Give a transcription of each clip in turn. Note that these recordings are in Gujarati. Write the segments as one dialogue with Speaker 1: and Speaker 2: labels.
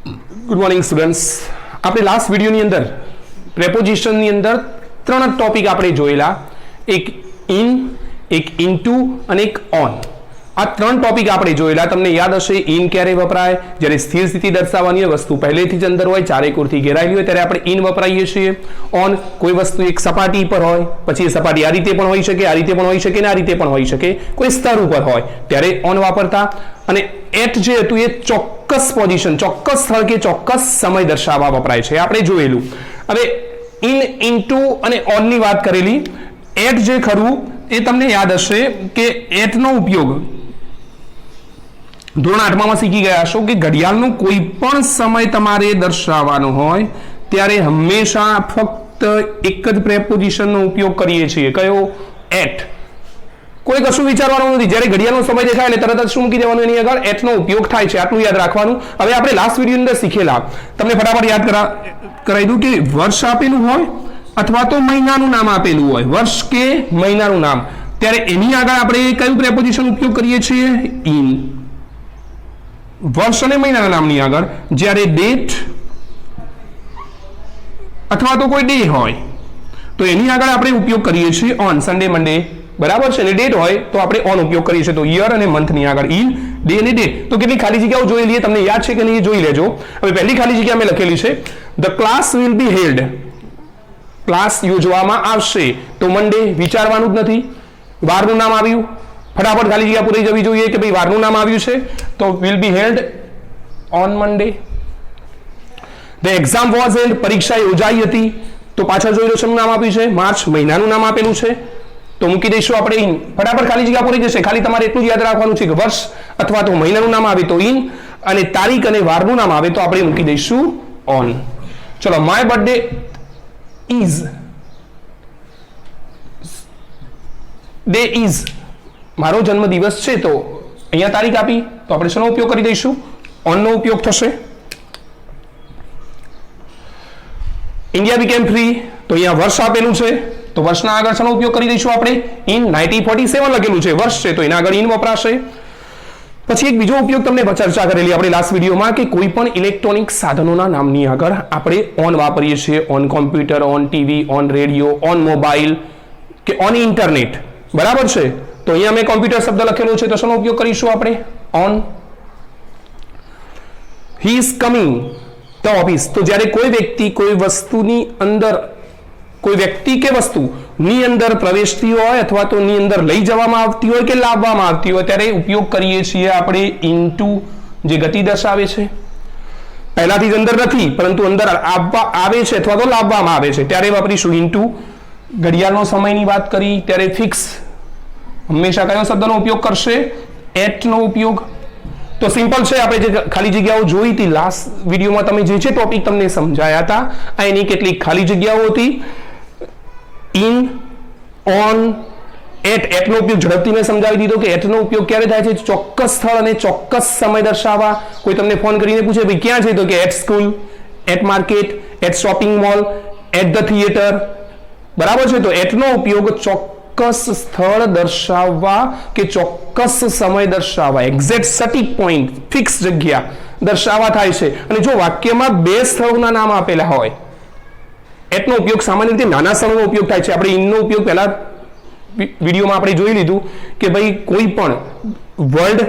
Speaker 1: Good morning students. આપણે લાસ્ટ વિડીયોની અંદર પ્રેપોઝિશનની અંદર ત્રણ ટોપિક આપણે જોયેલા, એક ઇન, એક ઇનટુ અને એક ઓન. આ ત્રણ ટોપિક આપણે જોયેલા. તમને યાદ હશે ઇન ક્યારે વપરાય? જ્યારે સ્થિર સ્થિતિ દર્શાવવાની હોય, વસ્તુ પહેલેથી જ અંદર હોય, ચારે કોરથી ઘેરાયેલી હોય, ત્યારે આપણે ઇન વપરાઈએ છીએ. ઓન કોઈ વસ્તુ એક સપાટી પર હોય, પછી એ સપાટી આ રીતે પણ હોઈ શકે, આ રીતે પણ હોઈ શકે ને આ રીતે પણ હોઈ શકે, કોઈ સ્તર ઉપર હોય ત્યારે ઓન વાપરતા. અને એટ જે હતું એ ચોક્કસ પોઝિશન, ચોક્કસ સ્થળ કે ચોક્કસ સમય દર્શાવવા વપરાય છે, આપણે જોયેલું. હવે ઇન, ઇનટુ અને ઓનની વાત કરેલી. એટ જે ખરું એ તમને યાદ હશે કે એટનો ઉપયોગ ધોરણ 8માં શીખી ગયા છો કે ઘડિયાળનો કોઈ પણ સમય તમારે દર્શાવવાનો હોય ત્યારે હંમેશા ફક્ત એક જ પ્રેપોઝિશનનો ઉપયોગ કરીએ છીએ. કયો? એટ. કોઈ કશું વિચારવાનું નથી. જ્યારે ઘડિયાળનો સમય દેખાય એટલે તરત જ શું મૂકી દેવાનું? એની આગળ એટનો ઉપયોગ થાય છે. આટલું યાદ રાખવાનું. હવે આપણે લાસ્ટ વિડીયોની અંદર શીખેલા, તમને ફટાફટ યાદ કરાવી દઉં કે વર્ષ આપેલું હોય અથવા તો મહિનાનું નામ આપેલું હોય, વર્ષ કે મહિનાનું નામ, ત્યારે એની આગળ આપણે કયું પ્રેપોઝિશન ઉપયોગ કરીએ છીએ? ઇન. વર્ષ અને મહિનાના નામની આગળ જ્યારે ડેટ અથવા તો કોઈ ડે હોય તો એની આગળ આપણે ઉપયોગ કરીએ છીએ ઓન. સન્ડે, મંડે, બરાબર છે ને? ડેટ હોય તો આપણે ઓન ઉપયોગ કરીએ છીએ. તો યર અને મંથની આગળ ઇન, ડે અને ડેટ. તો કેટલી ખાલી જગ્યાઓ જોઈ લઈએ, તમને યાદ છે કે નહીં? જોઈ લેજો. હવે પહેલી ખાલી જગ્યા મેં લખેલી છે, the class will be held. Class યોજવામાં આવશે. તો મંડે વિચારવાનું જ નથી. વારનું નામ આવ્યું, ફટાફટ ખાલી જગ્યા પૂરી જવી જોઈએ કે ભાઈ વારનું નામ આવ્યું છે, તો will be held on Monday. The exam was held. પરીક્ષા યોજાઈ હતી. તો પાછળ જોઈ લો શેનું નામ આપ્યું છે? માર્ચ, મહિનાનું નામ આપેલું છે, તો મૂકી દઈશું આપણે ઇન. ફટાફટ ખાલી જગ્યા પૂરી જશે. ખાલી તમારે એટલું જ યાદ રાખવાનું છે કે વર્ષ અથવા તો મહિનાનું નામ આવે તો ઇન, અને તારીખ અને વારનું નામ આવે તો આપણે મૂકી દઈશું ઓન. ચલો, my birthday is, day is, મારો જન્મદિવસ છે, તો અહીંયા તારીખ આપી તો આપણે શેનો ઉપયોગ કરી દઈશું? ઓનનો ઉપયોગ થશે. ઇન્ડિયા બીકેમ ફ્રી, તો અહીંયા વર્ષ આપેલું છે, તો વર્ષના આગળ શેનો ઉપયોગ કરી દઈશું આપણે? ઇન. 1947 લખેલું છે, વર્ષ છે, તો એના આગળ ઇન વપરાશે. પછી એક બીજો ઉપયોગ તમને ચર્ચા કરેલી આપણે લાસ્ટ વિડીયોમાં કે કોઈ પણ ઇલેક્ટ્રોનિક સાધનોના નામની આગળ આપણે ઓન વાપરીએ છીએ. On computer, on TV, on radio, on mobile કે ઓન ઇન્ટરનેટ, બરાબર છે? તો અહીંયા મેં કોમ્પ્યુટર શબ્દ લખેલો છે, તો શેનો ઉપયોગ કરીશું આપણે? On. He is coming the office. તો જ્યારે કોઈ વ્યક્તિ કોઈ વસ્તુની અંદર, કોઈ વ્યક્તિ કે વસ્તુની અંદર પ્રવેશતી હોય અથવા તો ની અંદર લઈ જવામાં આવતી હોય કે લાવવામાં આવતી હોય ત્યારે ઉપયોગ કરીએ છીએ આપણે ઇનટુ, જે ગતિ દર્શાવે છે. પહેલાથી જ અંદર નથી પરંતુ અંદર આવવા આવે છે અથવા તો લાવવામાં આવે છે ત્યારે વાપરીશું ઇનટુ. ઘડિયાળનો સમયની વાત કરી ત્યારે ફિક્સ હંમેશા કયો શબ્દનો ઉપયોગ કરશે? એટનો ઉપયોગ. તો સિમ્પલ છે. આપણે જે ખાલી જગ્યાઓ જોઈ હતી લાસ્ટ વિડીયોમાં, તમે જે જે ટોપિક તમને સમજાયા હતા, આ એની કેટલીક ખાલી જગ્યાઓ હતી. In, on, at. એટનો ઉપયોગ ઝડપથી મેં સમજાવી દીધો કે એટનો ઉપયોગ ક્યારે થાય છે? ચોક્કસ સ્થળ અને ચોક્કસ સમય દર્શાવવા. કોઈ તમને ફોન કરીને પૂછે ભાઈ ક્યાં છે, તો કે at school, at market, at shopping mall, at the theatre, બરાબર છે? તો એટનો ઉપયોગ ચોક્કસ સ્થળ દર્શાવવા કે ચોક્કસ સમય દર્શાવવા, એક્ઝેક્ટ સટીક પોઈન્ટ, ફિક્સ જગ્યા દર્શાવવા થાય છે. અને જો વાક્યમાં બે સ્થળોના નામ આપેલા હોય, એટનો ઉપયોગ સામાન્ય રીતે નાના સ્થળોનો ઉપયોગ થાય છે. આપણે ઇનનો ઉપયોગ પહેલા વિડીયોમાં આપણે જોઈ લીધું કે ભાઈ કોઈ પણ વર્લ્ડ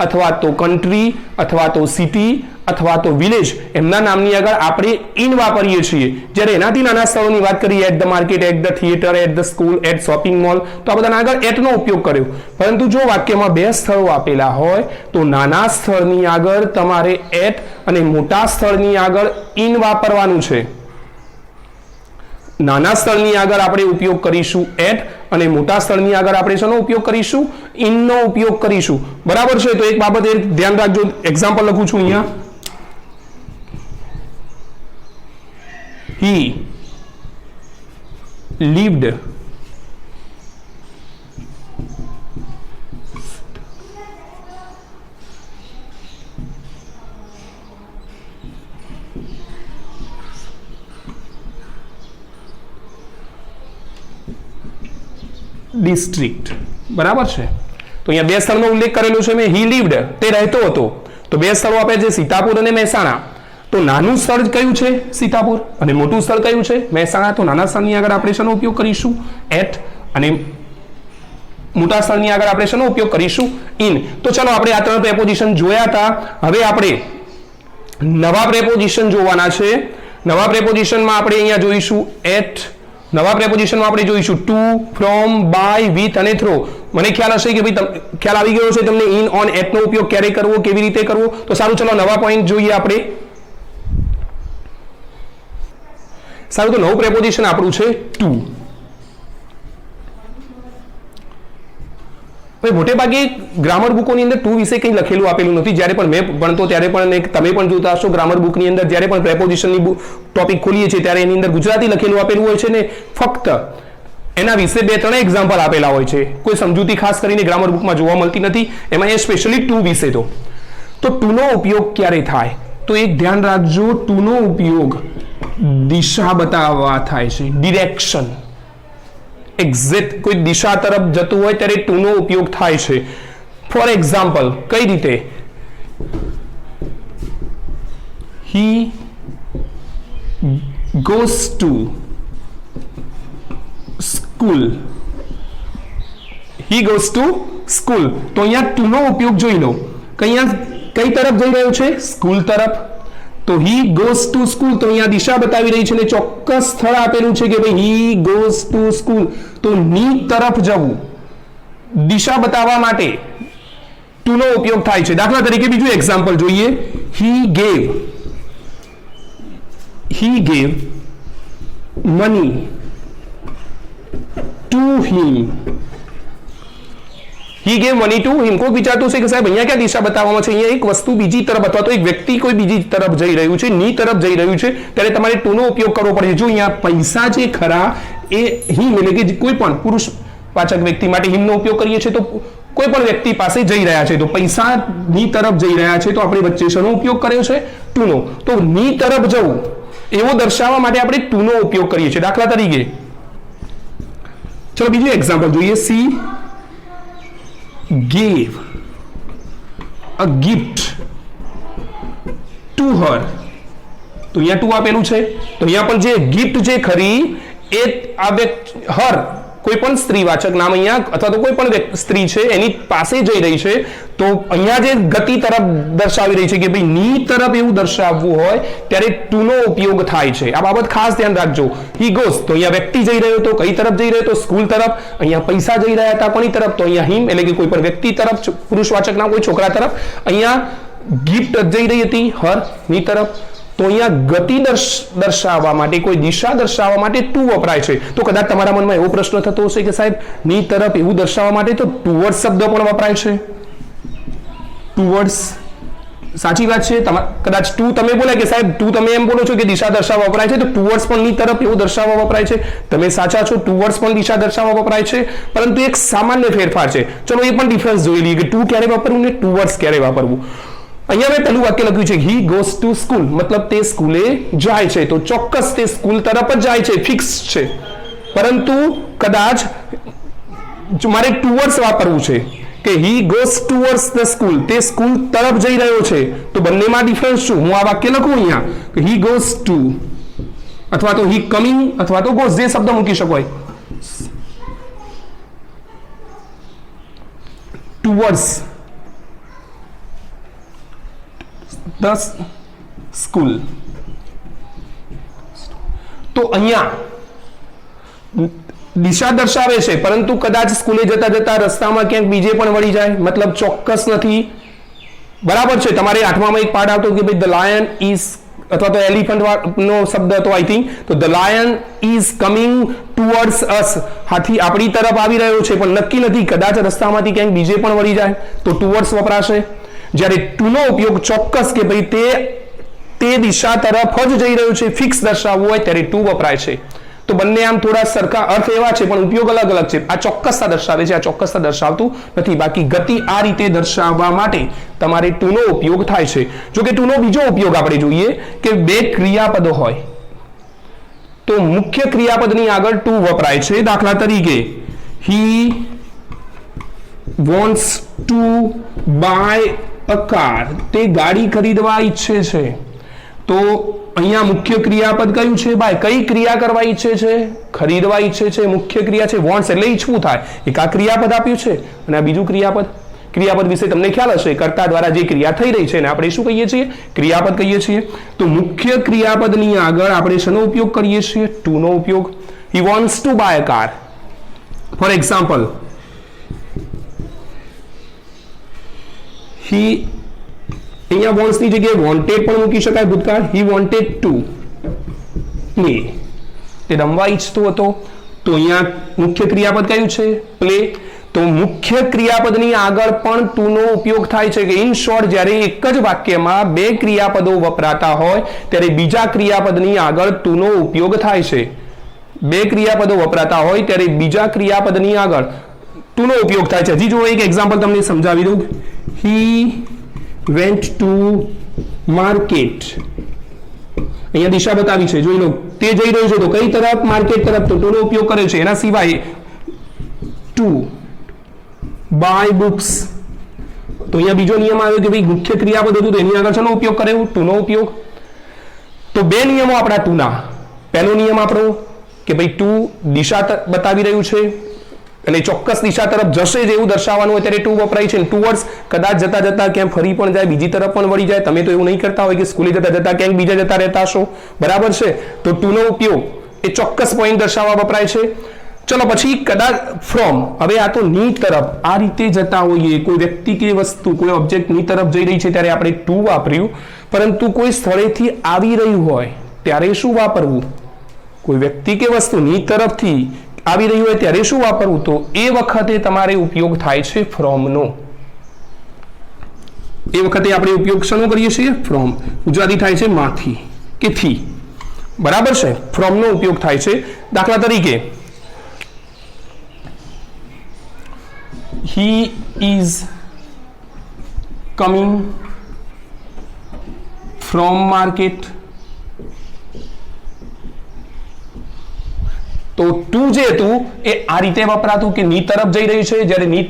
Speaker 1: અથવા તો કન્ટ્રી અથવા તો સિટી અથવા તો વિલેજ, એમના નામની આગળ આપણે ઇન વાપરીએ છીએ. જ્યારે એનાથી નાના સ્થળોની વાત કરીએ, at the market, at the theatre, at the school, at shopping mall, તો આ બધાના આગળ એટનો ઉપયોગ કર્યો. પરંતુ જો વાક્યમાં બે સ્થળો આપેલા હોય તો નાના સ્થળની આગળ તમારે એટ અને મોટા સ્થળની આગળ ઇન વાપરવાનું છે. નાના સ્થળની આગળ આપણે ઉપયોગ કરીશું એટ અને મોટા સ્થળની આગળ આપણે શેનો ઉપયોગ કરીશું? ઇનનો ઉપયોગ કરીશું, બરાબર છે? તો એક બાબત એ ધ્યાન રાખજો. એક્ઝામ્પલ લખું છું અહીંયા. He lived district, બરાબર છે? તો અહીંયા બે સ્થળનો ઉલ્લેખ કરેલો છે મેં. હી લીવ્ડ, તે રહેતો હતો. તો બે સ્થળો આપે છે સીતાપુર અને મહેસાણા. તો નાનું સ્થળ કયું છે? સીતાપુર. અને મોટું સ્થળ કયું છે? મહેસાણા. તો નાના સ્થળની આગળ આપણે શેનો ઉપયોગ કરીશું? એટ. અને મોટા સ્થળની આગળ આપણે શેનો ઉપયોગ કરીશું? ઇન. તો ચલો આપણે આ 3 પ્રેપોઝિશન જોયા હતા. હવે આપણે નવા પ્રેપોઝિશન જોવાના છે. નવા પ્રેપોઝિશનમાં આપણે અહીંયા જોઈશું એટ. નવા પ્રેપોઝિશનમાં આપણે જોઈશું ટુ, ફ્રોમ, બાય, વિથ અને થ્રો. મને ખ્યાલ હશે કે ભાઈ ખ્યાલ આવી ગયો છે તમને ઇન, ઓન, એટ નો ઉપયોગ ક્યારે કરવો, કેવી રીતે કરવો. તો સારું, ચલો નવા પોઈન્ટ જોઈએ આપણે. સારું, તો નવું પ્રેપોઝિશન આપણું છે ટુ. ભાઈ મોટે ભાગે ગ્રામર બુકોની અંદર ટુ વિશે કંઈ લખેલું આપેલું નથી. જ્યારે પણ મેં ભણતો ત્યારે પણ તમે પણ જોતા હશો ગ્રામર બુકની અંદર જ્યારે પણ પ્રેપોઝિશનની ટોપિક ખોલીએ છીએ ત્યારે એની અંદર ગુજરાતી લખેલું આપેલું હોય છે ને ફક્ત એના વિશે 2-3 એક્ઝામ્પલ આપેલા હોય છે. કોઈ સમજૂતી ખાસ કરીને ગ્રામર બુકમાં જોવા મળતી નથી. એમાં એ સ્પેશિયલી ટુ વિશે તો ટુનો ઉપયોગ ક્યારે થાય? તો એક ધ્યાન રાખજો, ટુનો ઉપયોગ દિશા બતાવવા થાય છે. ડિરેક્શન, એક્ઝેક્ટ કોઈ દિશા તરફ જતું હોય ત્યારે ટુનો ઉપયોગ થાય છે. ફોર એક્ઝામ્પલ, કઈ રીતે? હી goes to school. He goes to school. તો અહીંયા ટુનો ઉપયોગ જોઈ લો. કઈ તરફ જઈ રહ્યો છે? સ્કૂલ તરફ. તો he goes to school, તો અહીંયા દિશા બતાવી રહી છે ને ચોક્કસ સ્થળ આપેલું છે કે ભાઈ he goes to school. તો ની તરફ જવું, દિશા બતાવવા માટે ટુનો ઉપયોગ થાય છે. દાખલા તરીકે બીજું એક્ઝામ્પલ જોઈએ. he gave money to him. he gave money to him. કોઈ વિચારતું છે કે સાહેબ અહીંયા ક્યાં દિશા બતાવવામાં છે? અહીંયા એક વસ્તુ બીજી તરફ અથવા તો એક વ્યક્તિ કોઈ બીજી તરફ જઈ રહ્યું છે, ની તરફ જઈ રહ્યું છે, ત્યારે તમારે ટુનો ઉપયોગ કરવો પડે. જો અહીંયા પૈસા જે ખરા એ હિમ એટલે કે કોઈ પણ પુરુષ વાચક વ્યક્તિ માટે હિમનો ઉપયોગ કરીએ છીએ તો કોઈ પણ વ્યક્તિ પાસે જઈ રહ્યા છે તો પૈસા ની તરફ જઈ રહ્યા છે તો આપણે વચ્ચે શેનો ઉપયોગ કર્યો છે? ટુનો. તો ની તરફ જવું એવો દર્શાવવા માટે આપણે ટુનો ઉપયોગ કરીએ છીએ. દાખલા તરીકે ચલો બીજું એક્ઝામ્પલ જોઈએ. C gave a gift to her. તો અહીંયા ટુ આપેલું છે તો અહીંયા પણ જે ગિફ્ટ જે ખરી એ આ હર કોઈ પણ સ્ત્રીવાચક નામ અહીંયા અથવા તો કોઈ પણ સ્ત્રી છે એની પાસે જઈ રહી છે તો અહીંયા જે ગતિ તરફ દર્શાવી રહી છે કે ભાઈ ની તરફ એવું દર્શાવવું હોય ત્યારે ટુનો ઉપયોગ થાય છે. આ બાબત ખાસ ધ્યાન રાખજો. he goes તો અહીંયા વ્યક્તિ જઈ રહ્યો તો કઈ તરફ જઈ રહ્યો તો સ્કૂલ તરફ. અહીંયા પૈસા જઈ રહ્યા હતા કોની તરફ? તો અહીંયા હિમ એટલે કે કોઈ પણ વ્યક્તિ તરફ, પુરુષવાચક નામ કોઈ છોકરા તરફ. અહીંયા ગિફ્ટ જઈ રહી હતી હર ની તરફ. તો અહીંયા ગતિ દર્શાવવા માટે, કોઈ દિશા દર્શાવવા માટે ટુ વપરાય છે. તો કદાચ તમારા મનમાં એવો પ્રશ્ન થતો હશે કે સાહેબ ની તરફ એવું દર્શાવવા માટે તો ટુવર્ડ્સ શબ્દ પણ વપરાય છે. ટુવર્ડ્સ સાચી વાત છે. કદાચ ટુ તમે બોલે કે સાહેબ ટુ તમે એમ બોલો છો કે દિશા દર્શાવવા વપરાય છે તો ટુવર્ડ્સ પણ ની તરફ એવું દર્શાવવા વપરાય છે. તમે સાચા છો, ટુવર્ડ્સ પણ દિશા દર્શાવવા વપરાય છે, પરંતુ એક સામાન્ય ફેરફાર છે. ચલો એ પણ ડિફરન્સ જોઈ લઈએ કે ટુ ક્યારે વાપરવું ને ટુવર્ડ્સ ક્યારે વાપરવું. અહીંયા મેં પહેલું વાક્ય લખ્યું છે he goes to school, મતલબ તે સ્કૂલે જાય છે તો ચોક્કસ તે સ્કૂલ તરફ જ જાય છે, ફિક્સ છે. પરંતુ કદાચ મારે ટુવર્ડ્સ વાપરવું છે કે he goes towards the school, તે સ્કૂલ તરફ જઈ રહ્યો છે તો બંનેમાં ડિફરન્સ શું? હું આ વાક્ય લખું અહીંયા કે he goes to અથવા તો he coming અથવા તો goes, જે શબ્દ મૂકી શકો હોય. towards the school. તો અહીંયા દિશા દર્શાવે છે પરંતુ કદાચ સ્કૂલે જતા જતા રસ્તામાં ક્યાંક બીજે પણ વળી જાય, મતલબ ચોક્કસ નથી. બરાબર છે. તમારે 8મામાં એક પાઠ આવતો કે ભાઈ ધ લાયન ઇઝ અથવા તો એલિફન્ટ નો શબ્દ હતો આઈ થિંક. તો the lion is coming towards us, હાથી આપણી તરફ આવી રહ્યો છે પણ નક્કી નથી, કદાચ રસ્તામાંથી ક્યાંક બીજે પણ વળી જાય તો ટુવર્ડ્સ વપરાશે. જ્યારે ટુનો ઉપયોગ ચોક્કસ કે ભાઈ તે દિશા તરફ જ જઈ રહ્યું છે, ફિક્સ દર્શાવવું હોય ત્યારે ટુ વપરાય છે. તો બંને આમ થોડા સરખા અર્થ એવા છે પણ ઉપયોગ અલગ અલગ છે. આ ચોક્કસતા દર્શાવે છે, આ ચોક્કસતા દર્શાવતું નથી. બાકી ગતિ આ રીતે દર્શાવવા માટે તમારે ટુનો ઉપયોગ થાય છે. જો કે ટુનો બીજો ઉપયોગ આપણે જોઈએ કે બે ક્રિયાપદો હોય તો મુખ્ય ક્રિયાપદની આગળ ટુ વપરાય છે. દાખલા તરીકે he wants to buy a car, તે ગાડી ખરીદવા ઈચ્છે છે તો અહીંયા મુખ્ય ક્રિયાપદ કયું છે ભાઈ? કઈ ક્રિયા કરવા ઈચ્છે છે? ખરીદવા ઈચ્છે છે. મુખ્ય ક્રિયા છે વોન્ટ્સ, એટલે ઈચ્છવું થાય. એક આ ક્રિયાપદ આપ્યું છે અને આ બીજું ક્રિયાપદ વિશે તમને ખ્યાલ હશે, કર્તા દ્વારા જે ક્રિયા થઈ રહી છે એને આપણે શું કહીએ છીએ? ક્રિયાપદ કહીએ છીએ. તો મુખ્ય ક્રિયાપદની આગળ આપણે શેનો ઉપયોગ કરીએ છીએ? ટુ નો ઉપયોગ. He wants to buy a car. For example, he, અહીંયા વોન્ટ્સ ની જગ્યાએ વોન્ટેડ પણ મૂકી શકાય ભૂતકાળ. He wanted to play. તે રમવા ઈચ્છતો હતો. તો અહીંયા મુખ્ય ક્રિયાપદ કયું છે? પ્લે. તો મુખ્ય ક્રિયાપદની આગળ પણ ટુ નો ઉપયોગ થાય છે. કે ઇન શોર્ટ, જ્યારે એક જ વાક્યમાં બે ક્રિયાપદો વપરાતા હોય ત્યારે બીજા ક્રિયાપદની આગળ ટુ નો ઉપયોગ થાય છે. બે ક્રિયાપદો વપરાતા હોય ત્યારે બીજા ક્રિયાપદની આગળ ટુ નો ઉપયોગ થાય છે. હજી જો એક એક્ઝામ્પલ તમને સમજાવી દઉં. He went to market. અહીંયા દિશા બતાવી છે, જોઈ લો. તે જઈ રહ્યો છે તો કઈ તરફ? માર્કેટ તરફ. તો ટુ નો ઉપયોગ કરે છે. એના સિવાય ટુ બાય બુક્સ. તો અહીંયા બીજો નિયમ આવ્યો કે ભાઈ મુખ્ય ક્રિયાપદ હતું તો એની આગળ શેનો ઉપયોગ કર્યો? ટુ નો ઉપયોગ. તો બે નિયમો આપણા ટુના. પહેલો નિયમ આપણો કે ભાઈ ટુ દિશા બતાવી રહ્યું છે અને ચોક્કસ દિશા તરફ જશે જેવું દર્શાવવાનું હોય ત્યારે ટુ વપરાય છે. ટુવર્ડ્સ, કદાચ જતા જતા ક્યાંક ફરી પણ જાય, બીજી તરફ પણ વળી જાય. તમે તો એવું નહીં કરતા હોય કે સ્કૂલે જતા જતા ક્યાંક બીજા જતા રહેતા હશો, બરાબર છે? તો ટુ નો ઉપયોગ એ ચોક્કસ પોઈન્ટ દર્શાવવા વપરાય છે. ચલો પછી કદાચ ફ્રોમ. હવે આ તો ની તરફ આ રીતે જતા હોઈએ, કોઈ વ્યક્તિ કે વસ્તુ, કોઈ ઓબ્જેક્ટ ની તરફ જઈ રહી છે ત્યારે આપણે ટુ વાપર્યું. પરંતુ કોઈ સ્થળેથી આવી રહ્યું હોય ત્યારે શું વાપરવું? કોઈ વ્યક્તિ કે વસ્તુ ની તરફથી આવી રહ્યું હોય ત્યારે શું વાપરવું? તો એ વખતે તમારે ઉપયોગ થાય છે ફ્રોમનો. એ વખતે આપણે ઉપયોગ શેનો કરીએ છીએ? ફ્રોમ. ગુજરાતી થાય છે માંથી કે થી, બરાબર છે? ફ્રોમનો ઉપયોગ થાય છે. દાખલા તરીકે, he is coming from market. તો ટુ જે હતું એ આ રીતે વપરાતું કે ની તરફ જઈ રહ્યું છે. જ્યારે ની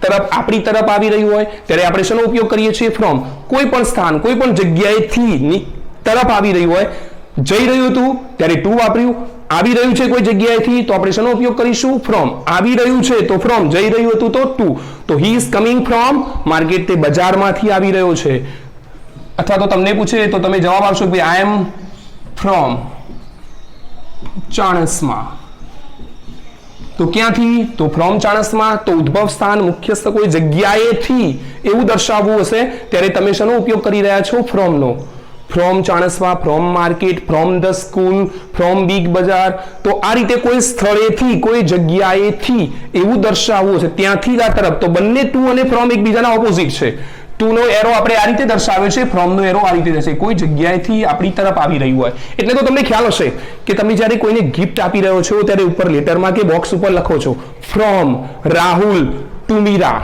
Speaker 1: તરફ આપણી તરફ આવી રહ્યું હોય ત્યારે આપણે શેનો ઉપયોગ કરીએ છીએ? ફ્રોમ. કોઈ પણ સ્થાન, કોઈ પણ જગ્યાએથી ની તરફ આવી રહ્યું હોય, જઈ રહ્યું હતું ત્યારે ટુ વાપર્યું. આવી રહ્યું છે કોઈ જગ્યાએથી તો આપણે શેનો ઉપયોગ કરીશું? ફ્રોમ. આવી રહ્યું છે તો ફ્રોમ, જઈ રહ્યું હતું તો ટુ. તો he is coming from market. તે બજારમાંથી આવી રહ્યો છે. અથવા તો તમને પૂછે તો તમે જવાબ આપશો કે આઈ એમ ફ્રોમ ચાણસ્મા. તો ક્યાંથી? તો ફ્રોમ ચાણસ્મા. તો ઉદ્ભવ સ્થાન, મુખ્યસ્થ કોઈ જગ્યાએથી એવું દર્શાવવું હશે ત્યારે તમે શેનો ઉપયોગ કરી રહ્યા છો? ફ્રોમનો. From Chanasma, from market, from the school, from Big Bazaar. તો આ રીતે કોઈ સ્થળેથી, કોઈ જગ્યાએથી એવું દર્શાવવું હશે, ત્યાંથી જ આ તરફ. તો બંને ટુ અને ફ્રોમ એકબીજાના ઓપોઝિટ છે. ટુ નો એરો આપણે આ રીતે દર્શાવે છે, ફ્રોમ નો એરો આ રીતે જશે. કોઈ જગ્યાએથી આપણી તરફ આવી રહ્યું હોય. એટલે તો તમને ખ્યાલ હશે કે તમે જ્યારે કોઈને ગિફ્ટ આપી રહ્યો છો ત્યારે ઉપર લેટરમાં કે બોક્સ ઉપર લખો છો from Rahul to Meera.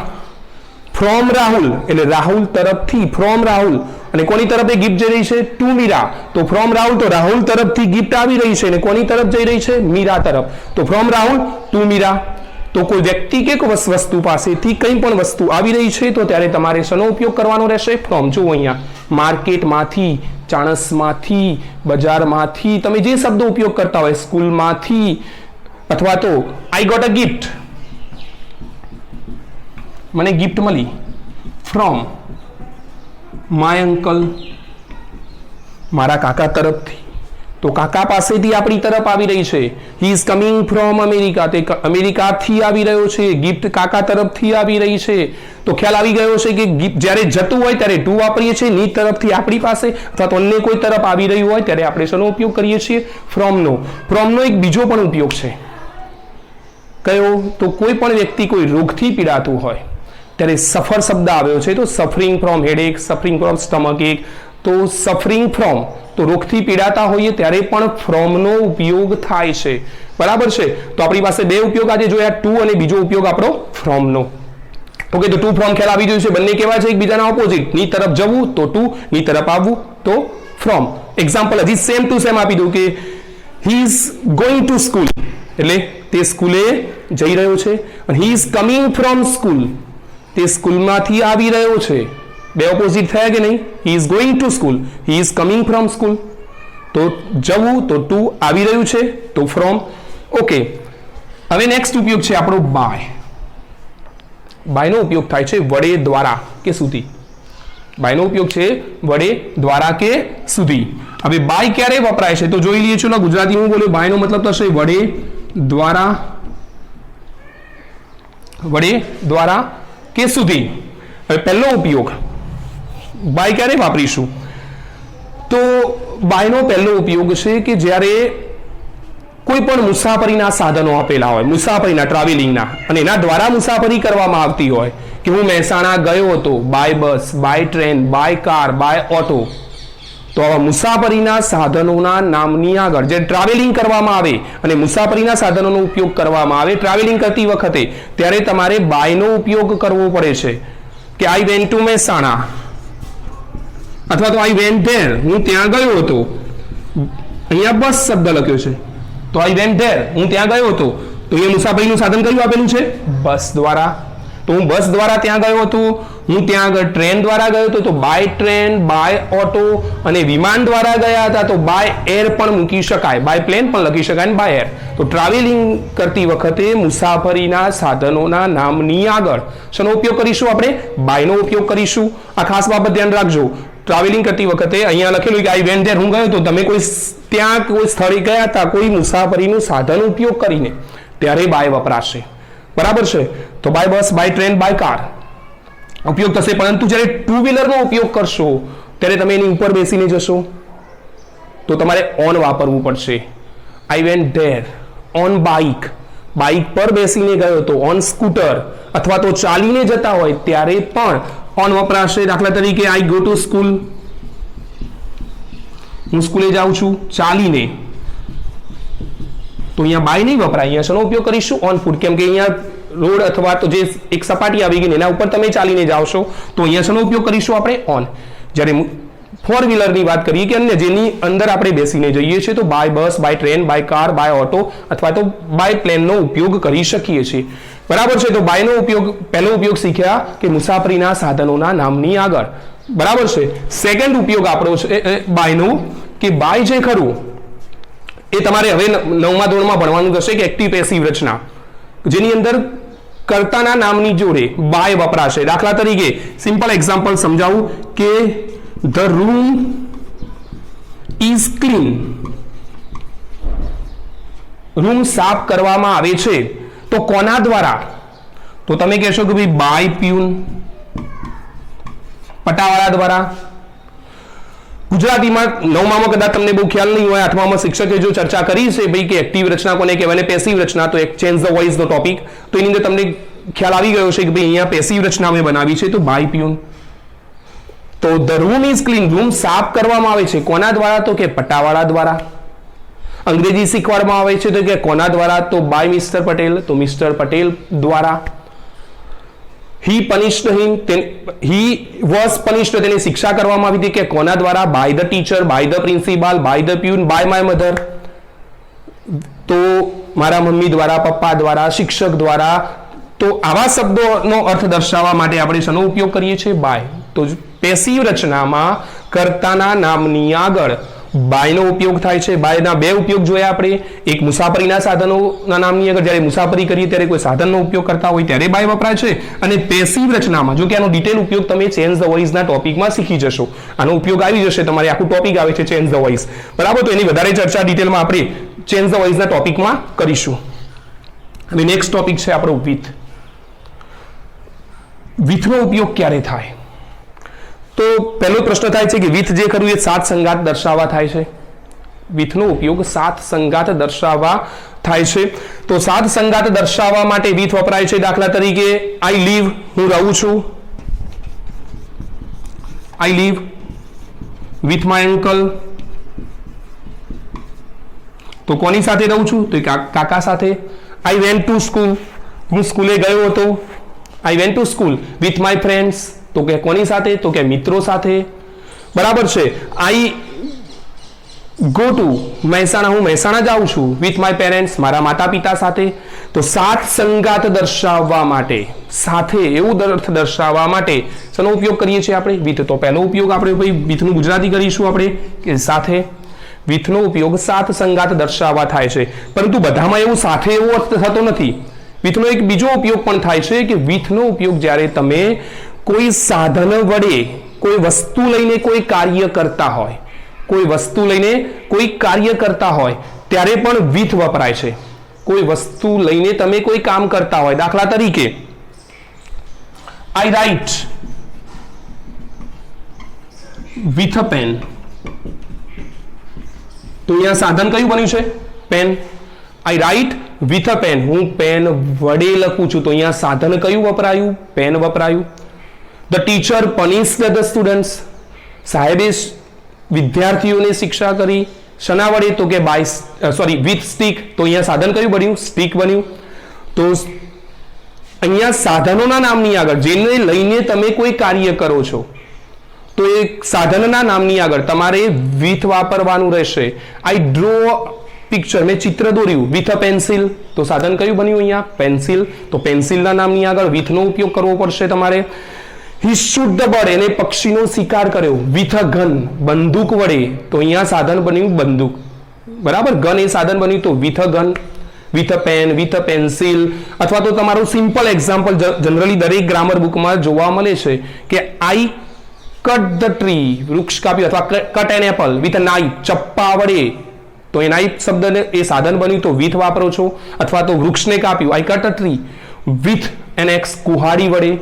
Speaker 1: From Rahul એટલે રાહુલ તરફથી, ફ્રોમ રાહુલ. અને કોની તરફ એ ગિફ્ટ જઈ રહી છે? ટુ મીરા. તો ફ્રોમ રાહુલ, તો રાહુલ તરફથી ગિફ્ટ આવી રહી છે અને કોની તરફ જઈ રહી છે? મીરા તરફ. તો ફ્રોમ રાહુલ ટુ મીરા. તો કોઈ વ્યક્તિ કે વસ્તુ પાસેથી કંઈ પણ વસ્તુ આવી રહી છે તો ત્યારે તમારે શેનો ઉપયોગ કરવાનો રહેશે? ફ્રોમ. જુઓ અહીંયા માર્કેટમાંથી, ચાણસમાંથી, બજારમાંથી, તમે જે શબ્દો ઉપયોગ કરતા હોય, સ્કૂલમાંથી, અથવા તો આઈ ગોટ અ ગિફ્ટ, મને ગિફ્ટ મળી. ફ્રોમ માય અંકલ, મારા કાકા તરફથી. તો કાકા પાસેથી આપણી તરફ આવી રહી છે. He is coming from America. તે અમેરિકાથી આવી રહ્યો છે. ગિફ્ટ કાકા તરફથી આવી રહી છે. તો ખ્યાલ આવી ગયો છે કે ગિફ્ટ જ્યારે જતું હોય ત્યારે ટુ વાપરીએ છીએ, ની તરફથી આપણી પાસે અથવા તો અન્ય કોઈ તરફ આવી રહ્યું હોય ત્યારે આપણે શેનો ઉપયોગ કરીએ છીએ? ફ્રોમનો. ફ્રોમનો એક બીજો પણ ઉપયોગ છે. કયો? તો કોઈ પણ વ્યક્તિ કોઈ રોગથી પીડાતું હોય ત્યારે સફર શબ્દ આવ્યો છે. તો suffering from headache, suffering from stomach એક. તો સફરિંગ ફ્રોમ, તો રોગથી પીડાતા હોઈએ ત્યારે પણ ફ્રોમનો ઉપયોગ થાય છે, બરાબર છે? તો આપણી પાસે બે ઉપયોગ આજે જોયા, ટુ અને બીજો ઉપયોગ આપણો ફ્રોમનો. ઓકે, તો ટુ ફ્રોમ ખ્યાલ આવી ગયું છે. બંને કેવા છે? એકબીજાના ઓપોઝિટ. ની તરફ જવું તો ટુ, ની તરફ આવવું તો ફ્રોમ. એક્ઝામ્પલ હજી સેમ ટુ સેમ આપી દઉં કે he is going to school, એટલે તે સ્કૂલે જઈ રહ્યો છે. અને he is coming from school, તે સ્કૂલમાંથી આવી રહ્યો છે, બે ઓપોઝિટ થયા કે નહીં? He is going to school, he is coming from school. તો જવું તો ટુ આવી રહ્યું છે તો ફ્રોમ. ઓકે, હવે નેક્સ્ટ ઉપયોગ છે આપણો બાય. બાયનો ઉપયોગ થાય છે વડે, દ્વારા કે સુધી. બાયનો ઉપયોગ છે વડે, દ્વારા કે સુધી. હવે બાય ક્યારે વપરાય છે તો જોઈ લઈએ છીએ. ગુજરાતી હું બોલ્યો બાયનો મતલબ થશે વડે, દ્વારા, વડે, દ્વારા કે સુધી. હવે પહેલો ઉપયોગ બાય ક્યારે વાપરીશું તો બાયનો પહેલો ઉપયોગ છે કે જ્યારે કોઈ પણ મુસાફરીના સાધનો આપેલા હોય, મુસાફરીના, ટ્રાવેલિંગના, અને એના દ્વારા મુસાફરી કરવામાં આવતી હોય કે હું મહેસાણા ગયો હતો by bus, by train, by car, by auto. તો આવા મુસાફરીના સાધનોના નામની આગળ જે ટ્રાવેલિંગ કરવામાં આવે અને મુસાફરીના સાધનોનો ઉપયોગ કરવામાં આવે ટ્રાવેલિંગ કરતી વખતે, ત્યારે તમારે બાયનો ઉપયોગ કરવો પડે છે. કે આઈ વેન્ટ ટુ મહેસાણા, અથવા તો આઈ વેન્ટ ધેર, હું ત્યાં ગયો હતો. અહીંયા બસ શબ્દ લખ્યો છે તો આઈ વેન્ટ ધેર, હું ત્યાં ગયો હતો. તો એ મુસાફરીનું સાધન કયું આપેલું છે? બસ દ્વારા. તો હું બસ દ્વારા ત્યાં ગયો હતો. હું ત્યાં આગળ ટ્રેન દ્વારા ગયો હતો તો બાય ટ્રેન, બાય ઓટો, અને વિમાન દ્વારા ગયા હતા તો બાય એર પણ મૂકી શકાય, બાય પ્લેન પણ લખી શકાય, અને બાય એર. તો ટ્રાવેલિંગ કરતી વખતે મુસાફરીના સાધનોના નામની આગળ શેનો ઉપયોગ કરીશું? આપણે બાયનો ઉપયોગ કરીશું. આ ખાસ બાબત ધ્યાન રાખજો. ટ્રાવેલિંગ કરતી વખતે અહીંયા લખેલું કે આઈ વેન્ટ ધેર, હું ગયો તો તમે કોઈ ત્યાં કોઈ સ્થળે ગયા હતા કોઈ મુસાફરીનું સાધન ઉપયોગ કરીને, ત્યારે બાય વપરાશે. બરાબર છે? તો by bus, by train, by car ઉપયોગ થશે. પરંતુ જ્યારે ટુ વ્હીલરનો ઉપયોગ કરશો ત્યારે તમે એની ઉપર બેસીને જશો તો તમારે ઓન વાપરવું પડશે. I went there on bike, bike પર બેસીને ગયો તો ઓન સ્કૂટર, અથવા તો ચાલીને જતા હોય ત્યારે પણ ઓન વપરાશે. દાખલા તરીકે આઈ ગો ટુ સ્કૂલ, હું સ્કૂલે જાઉં છું ચાલીને, તો અહીંયા બાય નહીં વપરાય. અહીંયા શેનો ઉપયોગ કરીશું? On foot. કેમ કે અહીંયા રોડ અથવા તો જે એક સપાટી આવી ગઈ એના ઉપર તમે ચાલીને જાઓ છો તો અહીંયા શેનો ઉપયોગ કરીશું આપણે? ઓન. જ્યારે ફોર વ્હીલરની વાત કરીએ કે અન્ય જેની અંદર આપણે બેસીને જઈએ છીએ તો by bus, by train, by car, by auto અથવા તો બાય પ્લેનનો ઉપયોગ કરી શકીએ છીએ. બરાબર છે? તો બાયનો ઉપયોગ, પહેલો ઉપયોગ શીખ્યા કે મુસાફરીના સાધનોના નામની આગળ. બરાબર છે? સેકન્ડ ઉપયોગ આપણો છે બાયનો કે બાય જે ખરું એ તમારે હવે 9મા ધોરણમાં ભણવાનું થશે કે એક્ટિવ પેસિવ રચના, જેની અંદર કર્તાના નામની જોડે બાય વપરાશે. દાખલા તરીકે સિમ્પલ એક્ઝામ્પલ સમજાવું કે the room is clean, room સાફ કરવામાં આવે છે તો કોના દ્વારા? તો તમે કહેશો કે ભાઈ બાય પ્યુન, પટાવાળા દ્વારા. ગુજરાતીમાં 9મામાં કદાચ તમને બહુ ખ્યાલ નહીં હોય, 8મામાં શિક્ષકે જો ચર્ચા કરી છે ભાઈ કે એક્ટિવ રચના કોને કહેવાય ને પેસિવ રચના, તો એક ચેન્જ ધ વોઇસ નો ટોપિક, તો એની અંદર તમને ખ્યાલ આવી ગયો છે કે ભાઈ અહીંયા પેસિવ રચના અમે બનાવી છે તો બાય પ્યુન. તો the room is clean, room સાફ કરવામાં આવે છે કોના દ્વારા? તો કે પટાવાળા દ્વારા. અંગ્રેજી શીખવાડવામાં આવે છે તો કે કોના દ્વારા? તો બાય મિસ્ટર પટેલ, તો મિસ્ટર પટેલ દ્વારા. he punished him, he was punished, તેની શિક્ષા કરવામાં આવી હતી કે કોના દ્વારા? By the teacher, by the principal, by the peon, by my mother. તો મારા મમ્મી દ્વારા, પપ્પા દ્વારા, શિક્ષક દ્વારા. તો આવા શબ્દોનો અર્થ દર્શાવવા માટે આપણે શેનો ઉપયોગ કરીએ છીએ? બાય. તો પેસિવ રચનામાં કર્તાના નામની આગળ બાયનો ઉપયોગ થાય છે. બાયના બે ઉપયોગ જોયા આપણે. એક મુસાફરીના સાધનોના નામની આગળ જ્યારે મુસાફરી કરીએ ત્યારે કોઈ સાધનનો ઉપયોગ કરતા હોય ત્યારે બાય વપરાય છે. અને પેસિવ રચનામાં, જો કે આનો ડિટેલ ઉપયોગ તમે ચેન્જ ધ વોઇસના ટોપિકમાં શીખી જશો, આનો ઉપયોગ આવી જશે, તમારે આખું ટોપિક આવે છે ચેન્જ ધ વોઇસ. બરાબર? તો એની વધારે ચર્ચા ડિટેલમાં આપણે ચેન્જ ધ વોઇસના ટોપિકમાં કરીશું. હવે નેક્સ્ટ ટોપિક છે આપણો વિથ. વિથનો ઉપયોગ ક્યારે થાય? તો પહેલો પ્રશ્ન થાય છે કે વિથ જે ખરું એ સાત સંગાત દર્શાવવા થાય છે. વિથનો ઉપયોગ સાત સંગાત દર્શાવવા થાય છે. તો સાત સંગાત દર્શાવવા માટે વિથ વપરાય છે. દાખલા તરીકે આઈ લીવ, હું રહું છું. I live with my uncle, તો કોની સાથે રહું છું? તો કાકા સાથે. આઈ વેન્ટ ટુ સ્કૂલ, હું સ્કૂલે ગયો હતો. I went to school with my friends, તો કે કોની સાથે? તો કે મિત્રો સાથે. બરાબર છે? આઈ ગો ટુ મહેસાણા, હું મહેસાણા જાઉં છું વિથ માય પેરેન્ટ્સ, મારા માતા પિતા સાથે. તો સાથ સંગાત દર્શાવવા માટે, સાથે એવું અર્થ દર્શાવવા માટે શેનો ઉપયોગ કરીએ છીએ આપણે? વિથ. તો પહેલો ઉપયોગ આપણે ભાઈ વિથનું ગુજરાતી કરીશું આપણે કે સાથે. વિથનો ઉપયોગ સાથ સંગાત દર્શાવવા થાય છે, પરંતુ બધામાં એવું સાથે એવો અર્થ થતો નથી. વિથનો એક બીજો ઉપયોગ પણ થાય છે કે વિથનો ઉપયોગ જ્યારે તમે કોઈ સાધન વડે કોઈ વસ્તુ લઈને કોઈ કાર્ય કરતા હોય, કોઈ વસ્તુ લઈને કોઈ કાર્ય કરતા હોય ત્યારે પણ વિથ વપરાય છે. કોઈ વસ્તુ લઈને તમે કોઈ કામ કરતા હોય, દાખલા તરીકે I write with a pen. તો અહીંયા સાધન કયું બન્યું છે? Pen. I write with a pen, હું પેન વડે લખું છું. તો અહીંયા સાધન કયું વપરાયું? પેન વપરાયું. The teacher punished the students, સાહેબે વિદ્યાર્થીઓને શિક્ષા કરી. શના વડે? તો કે વિથ સ્ટીક. તો અહીંયા સાધન કયું બન્યું? સ્ટીક બન્યું. તો અહીંયા સાધનોના નામની આગળ જેને લઈને તમે કોઈ કાર્ય કરો છો, તો એ સાધનના નામની આગળ તમારે વિથ વાપરવાનું રહેશે. આઈ ડ્રો પિક્ચર, મેં ચિત્ર દોર્યું વિથ અ પેન્સિલ. તો સાધન કયું બન્યું અહીંયા? પેન્સિલ. તો પેન્સિલના નામની આગળ વિથનો ઉપયોગ કરવો પડશે તમારે. હી શૂટ ધ બર્ડ, એને પક્ષીનો શિકાર કર્યો વિથ અ ગન, બંદૂક વડે. તો અહીંયા સાધન બન્યું બંદૂક, બરાબર. ગન એ સાધન બન્યું, તો with a gun, with a pen, with a pencil. અથવા તો તમારું સિમ્પલ એક્ઝામ્પલ જનરલી દરેક ગ્રામર બુકમાં જોવા મળે છે કે આઈ કટ ધ ટ્રી, વૃક્ષ કાપ્યું. અથવા cut an apple with a knife, ચપ્પા વડે. તો એ નાઇફ શબ્દ એ સાધન બન્યું, તો વિથ વાપરો છો. અથવા તો વૃક્ષને કાપ્યું, I cut a tree with an axe, કુહાડી વડે.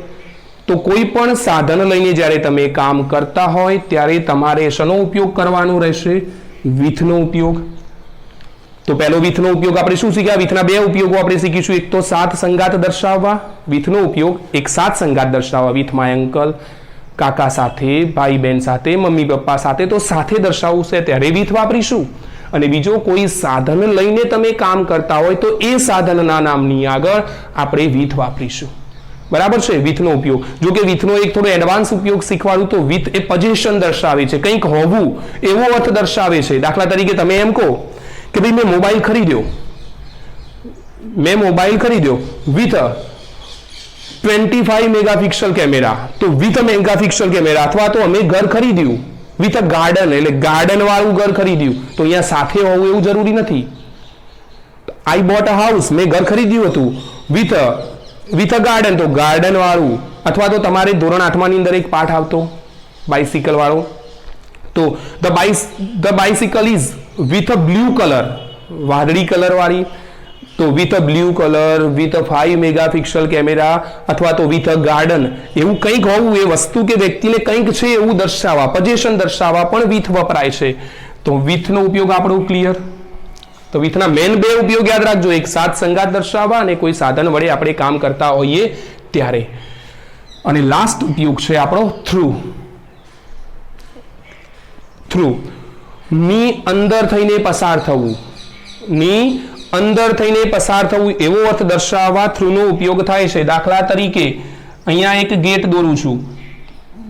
Speaker 1: તો કોઈ પણ સાધન લઈને જ્યારે તમે કામ કરતા હોય ત્યારે તમારે શેનો ઉપયોગ કરવાનો રહેશે? વિથનો ઉપયોગ. તો પહેલો વિથનો ઉપયોગ આપણે શું શીખ્યા? વિથના બે ઉપયોગો આપણે શીખીશું. એક તો સાથ સંગાત દર્શાવવા, વિથનો ઉપયોગ એક સાથ સંગાત દર્શાવવા, વિથ માય અંકલ, કાકા સાથે, ભાઈ બહેન સાથે, મમ્મી પપ્પા સાથે. તો સાથે દર્શાવવું છે ત્યારે વિથ વાપરીશું. અને બીજો કોઈ સાધન લઈને તમે કામ કરતા હોય તો એ સાધનના નામની આગળ આપણે વિથ વાપરીશું. બરાબર છે વિથનો ઉપયોગ. જો કે વિથનો એક થોડો એડવાન્સ ઉપયોગ શીખવાડું તો વિથ એ પોઝિશન દર્શાવે છે, કંઈક હોવું એવો અર્થ દર્શાવે છે. દાખલા તરીકે તમે એમ કહો કે ભાઈ મેં મોબાઈલ ખરીદ્યો વિથ 25 મેગાપિક્સલ કેમેરા. તો વિથ મેગાપિક્સલ કેમેરા. અથવા તો અમે ઘર ખરીદ્યું વિથ અ ગાર્ડન, એટલે ગાર્ડન વાળું ઘર ખરીદ્યું. તો અહીંયા સાથે હોવું એવું જરૂરી નથી. આઈ બોટ અ હાઉસ, મેં ઘર ખરીદ્યું હતું વિથ અ ગાર્ડન, તો ગાર્ડન વાળું. અથવા તો તમારે ધોરણ 8 ની અંદર એક પાઠ આવતો બાઇસિકલ વાળો, તો the bicycle is with a blue colour, વાદળી કલર વાળી. તો with a blue colour, with a 5 megapixel camera, અથવા તો વિથ અ ગાર્ડન. એવું કંઈક હોવું, એ વસ્તુ કે વ્યક્તિને કંઈક છે એવું દર્શાવવા, પોઝિશન દર્શાવવા પણ વિથ વપરાય છે. તો વિથનો ઉપયોગ આપણો ક્લિયર. તો વિથના મેન બે ઉપયોગ યાદ રાખજો, એક સાથ સંગાત દર્શાવવા અને કોઈ સાધન વડે આપણે કામ કરતા હોઈએ ત્યારે. અને લાસ્ટ ઉપયોગ છે આપણો થ્રુ. થ્રુ ની અંદર થઈને પસાર થવું, ની અંદર થઈને પસાર થવું એવો અર્થ દર્શાવવા થ્રુનો ઉપયોગ થાય છે. દાખલા તરીકે અહીંયા એક ગેટ દોરું છું,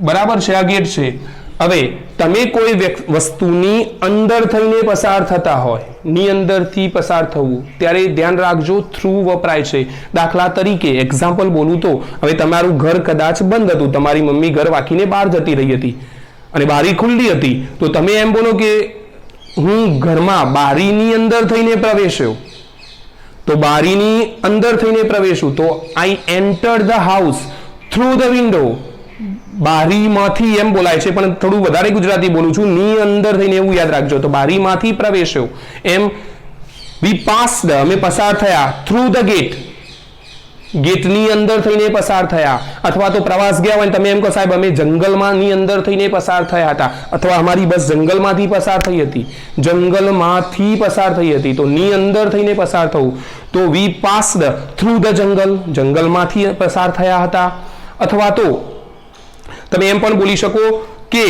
Speaker 1: બરાબર છે, આ ગેટ છે. હવે તમે કોઈ વસ્તુની અંદર થઈને પસાર થતા હોય, ની અંદરથી પસાર થવું, ત્યારે ધ્યાન રાખજો થ્રુ વપરાય છે. દાખલા તરીકે એક્ઝામ્પલ બોલું તો હવે તમારું ઘર કદાચ બંધ હતું, તમારી મમ્મી ઘર વાંકીને બહાર જતી રહી હતી અને બારી ખુલ્લી હતી. તો તમે એમ બોલો કે હું ઘરમાં બારીની અંદર થઈને પ્રવેશ્યો. તો બારીની અંદર થઈને પ્રવેશું, તો I enter the house through the window. બારીમાંથી એમ બોલાય છે, પણ થોડું વધારે ગુજરાતી બોલું છું, ની અંદર થઈને એવું યાદ રાખજો. તો બારીમાંથી પ્રવેશ્યો, એમ વી પાસ્ડ, અમે પસાર થયા થ્રુ ધ ગેટ, ગેટની અંદર થઈને પસાર થયા. અથવા તો પ્રવાસ ગયા હોય તમે એમ કહો સાહેબ અમે જંગલમાંની અંદર થઈને પસાર થયા હતા, અથવા અમારી બસ જંગલમાંથી પસાર થઈ હતી, જંગલમાંથી પસાર થઈ હતી. તો ની અંદર થઈને પસાર થવું, તો વી પાસ્ડ થ્રુ ધ જંગલ, જંગલમાંથી પસાર થયા હતા. અથવા તો તમે એમ પણ બોલી શકો કે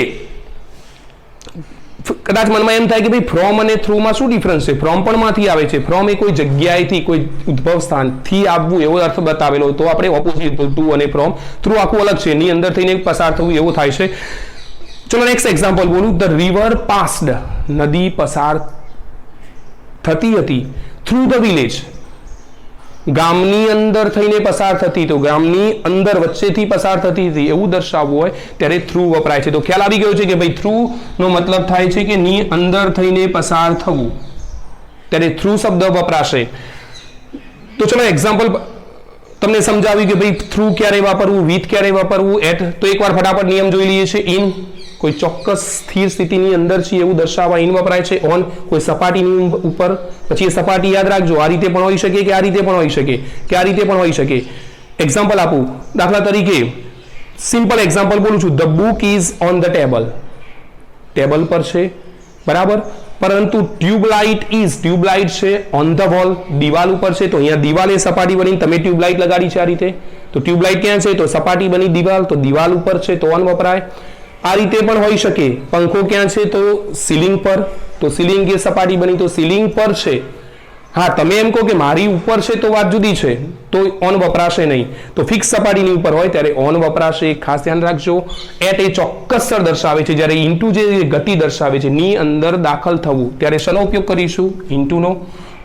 Speaker 1: કદાચ મનમાં એમ થાય કે ભાઈ ફ્રોમ અને થ્રુમાં શું ડિફરન્સ છે? ફ્રોમ પણ માંથી આવે છે. ફ્રોમ એ કોઈ જગ્યાએથી, કોઈ ઉદ્ભવ સ્થાનથી આવવું એવો અર્થ બતાવેલો, તો આપણે ઓપોઝિટ ટુ અને ફ્રોમ. થ્રુ આખું અલગ છે, ની અંદર થઈને પસાર થવું એવો થાય છે. ચલો નેક્સ્ટ એક્ઝામ્પલ બોલું. ધ રિવર પાસ્ડ નદી પસાર થતી હતી થ્રુ ધ વિલેજ, ગામની અંદર થઈને પસાર થતી, તો ગામની અંદર વચ્ચેથી પસાર થતી હતી એવું દર્શાવવું હોય ત્યારે થ્રુ વપરાય છે. તો ખ્યાલ આવી ગયો છે કે ભાઈ થ્રુ નો મતલબ થાય છે કે ની અંદર થઈને પસાર થવું, ત્યારે થ્રુ શબ્દ વપરાશે. તો ચલો એક્ઝામ્પલ તમને સમજાવ્યું કે ભાઈ થ્રુ ક્યારે વાપરવું, વિથ ક્યારે વાપરવું, એટ. તો એકવાર ફટાફટ નિયમ જોઈ લઈએ છીએ. ઇન કોઈ ચોક્કસ સ્થિર સ્થિતિની અંદર છે એવું દર્શાવવા ઇન વપરાય છે. ઓન કોઈ સપાટીની ઉપર, પછી એ સપાટી યાદ રાખજો આ રીતે પણ હોઈ શકે કે આ રીતે પણ હોઈ શકે કે આ રીતે પણ હોઈ શકે. એક્ઝામ્પલ આપું, દાખલા તરીકે સિમ્પલ એક્ઝામ્પલ બોલું છું, the book is on the table, table પર છે બરાબર, પરંતુ ટ્યુબલાઇટ છે ઓન ધ વોલ, દિવાલ ઉપર છે. તો અહીંયા દિવાલ એ સપાટી બની તમે ટ્યુબલાઇટ લગાડી છે આ રીતે, તો ટ્યુબલાઇટ ક્યાં છે, તો સપાટી બની દિવાલ, તો દિવાલ ઉપર છે તો ઓન વપરાય. આ રીતે પણ હોઈ શકે, પંખો ક્યાં છે, તો સીલિંગ પર, તો સીલિંગ એ સપાટી બની તો સીલિંગ પર છે. હા તમે એમ કહો કે મારી ઉપર છે તો વાત જુદી છે, તો ઓન વપરાશે નહીં. તો ફિક્સ સપાટીની ઉપર હોય ત્યારે ઓન વપરાશે, ખાસ ધ્યાન રાખજો. એટ એ ચોક્કસ સ્થળ દર્શાવે છે, જ્યારે ઇન્ટુ જે ગતિ દર્શાવે છે, ની અંદર દાખલ થવું, ત્યારે શેનો ઉપયોગ કરીશું, ઇન્ટુનો.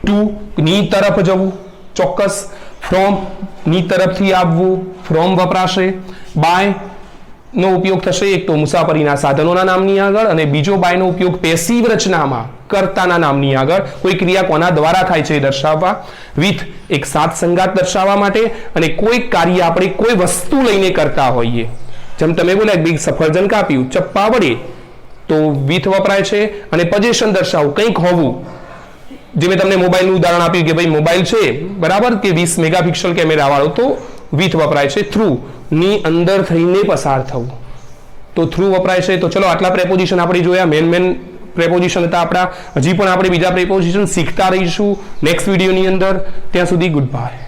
Speaker 1: ટુ ની તરફ જવું ચોક્કસ, ફ્રોમ ની તરફથી આવવું, ફ્રોમ વપરાશે. બાય નો ઉપયોગ થશે એક તો મુસાફરીના સાધનોના નામની આગળ, અને બીજો બાય નો ઉપયોગ પેસિવ રચનામાં કર્તાના નામની આગળ, કોઈ ક્રિયા કોના દ્વારા થાય છે એ દર્શાવવા. વિથ એક સાત સંગાત દર્શાવવા માટે, અને કોઈ કાર્ય આપણે કોઈ વસ્તુ લઈને કરતા હોઈએ, જેમ તમે બોલ્યા કે સફરજન કાપ્યું ચપ્પા વડે, તો વિથ વપરાય છે. અને પોઝિશન દર્શાવવું, કંઈક હોવું, જે મેં તમને મોબાઈલનું ઉદાહરણ આપ્યું કે ભાઈ મોબાઈલ છે બરાબર કે 20 મેગાપિક્સલ કેમેરા વાળો, તો વિથ વપરાય છે. થ્રુ ની અંદર થઈને પસાર થવું, તો થ્રુ વપરાય છે. તો ચલો આટલા પ્રેપોઝિશન આપણે જોયા, મેન પ્રેપોઝિશન હતા આપણા. હજી પણ આપણે બીજા પ્રેપોઝિશન શીખતા રહીશું નેક્સ્ટ વિડીયોની અંદર. ત્યાં સુધી ગુડ બાય.